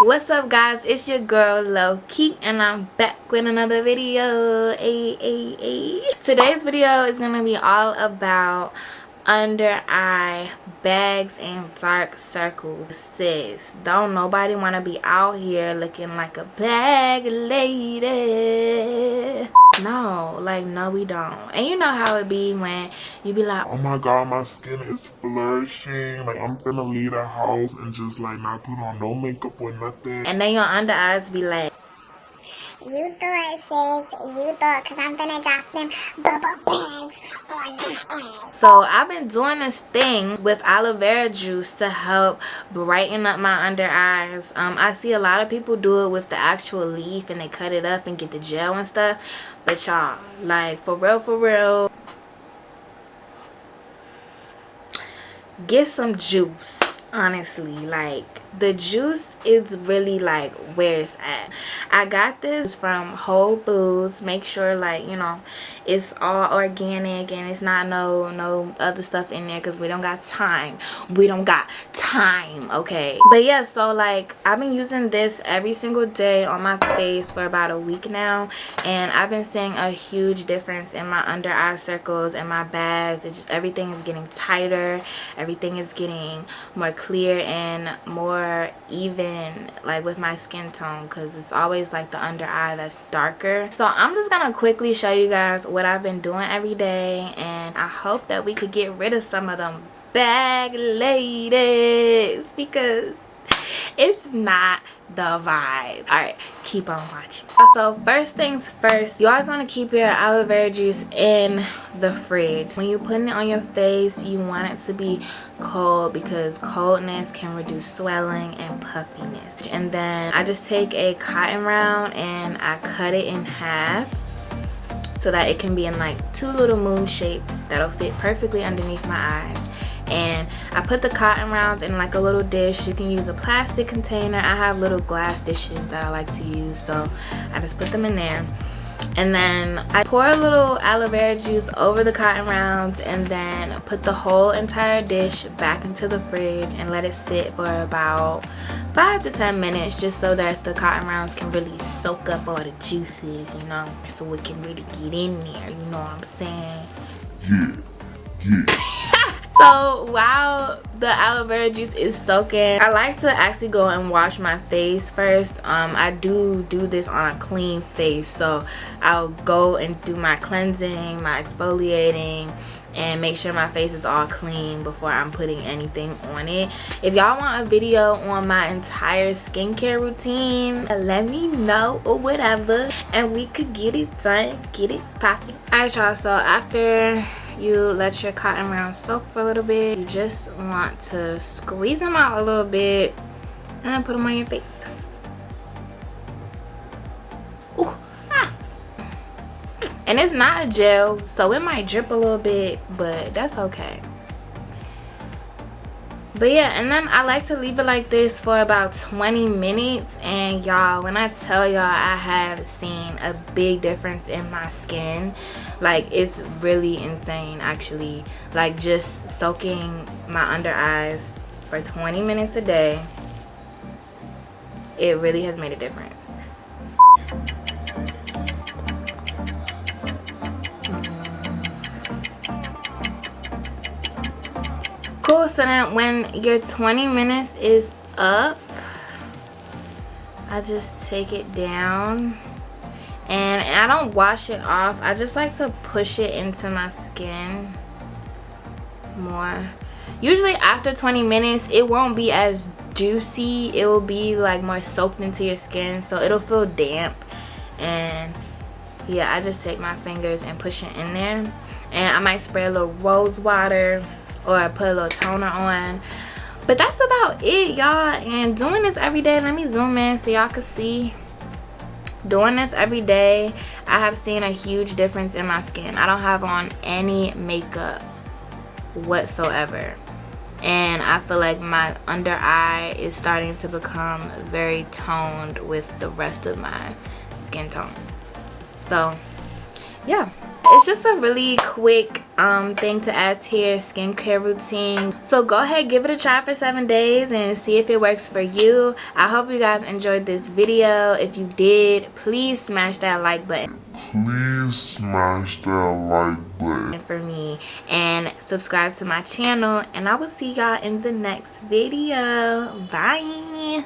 What's up, guys? It's your girl Low Key, and I'm back with another video. Today's video is gonna be all about under eye bags and dark circles. Sis, don't nobody want to be out here looking like a bag lady. No, like, no, we don't. And you know how it be when you be like, oh my god, my skin is flourishing, like I'm finna leave the house and just like not put on no makeup or nothing, and then your under eyes be like, you thought, sis, you thought, because I'm gonna drop them bubble bags on that ass. So I've been doing this thing with aloe vera juice to help brighten up my under eyes. I see a lot of people do it with the actual leaf and they cut it up and get the gel and stuff. But y'all, like, for real, get some juice. Honestly, like, the juice is really like where it's at. I got this from Whole Foods. Make sure, like, you know, it's all organic and it's not no other stuff in there, because we don't got time, okay? But yeah, so like, I've been using this every single day on my face for about a week now, and I've been seeing a huge difference in my under eye circles and my bags. It just, everything is getting tighter, everything is getting more clear and more even, like, with my skin tone, because it's always like the under eye that's darker. So I'm just gonna quickly show you guys what I've been doing every day, and I hope that we could get rid of some of them bag ladies, because it's not the vibe. Alright, keep on watching. So first things first, you always want to keep your aloe vera juice in the fridge. When you're putting it on your face, you want it to be cold, because coldness can reduce swelling and puffiness. And then I just take a cotton round and I cut it in half so that it can be in like two little moon shapes that'll fit perfectly underneath my eyes. And I put the cotton rounds in like a little dish. You can use a plastic container. I have little glass dishes that I like to use, so I just put them in there. And then I pour a little aloe vera juice over the cotton rounds, and then put the whole entire dish back into the fridge and let it sit for about 5 to 10 minutes, just so that the cotton rounds can really soak up all the juices, you know, so it can really get in there, you know what I'm saying? yeah. So while the aloe vera juice is soaking, I like to actually go and wash my face first. I do this on a clean face, so I'll go and do my cleansing, my exfoliating, and make sure my face is all clean before I'm putting anything on it. If y'all want a video on my entire skincare routine, let me know or whatever, and we could get it done, get it popping. Alright y'all, so after you let your cotton rounds soak for a little bit, you just want to squeeze them out a little bit and then put them on your face. Ooh, ah. And it's not a gel, so it might drip a little bit, but that's okay. But yeah, and then I like to leave it like this for about 20 minutes. And y'all, when I tell y'all, I have seen a big difference in my skin. Like, it's really insane, actually. Like, just soaking my under eyes for 20 minutes a day, it really has made a difference. Cool. So then when your 20 minutes is up, I just take it down, and I don't wash it off. I just like to push it into my skin more. Usually after 20 minutes it won't be as juicy, it will be like more soaked into your skin, so it'll feel damp. And yeah, I just take my fingers and push it in there, and I might spray a little rose water or put a little toner on. But that's about it, y'all. And doing this every day, let me zoom in so y'all can see. Doing this every day, I have seen a huge difference in my skin. I don't have on any makeup whatsoever, and I feel like my under eye is starting to become very toned with the rest of my skin tone. So yeah, It's just a really quick thing to add to your skincare routine. So go ahead, give it a try for 7 days and see if it works for you. I hope you guys enjoyed this video. If you did, please smash that like button. Please smash that like button For me, and subscribe to my channel, and I will see y'all in the next video. Bye.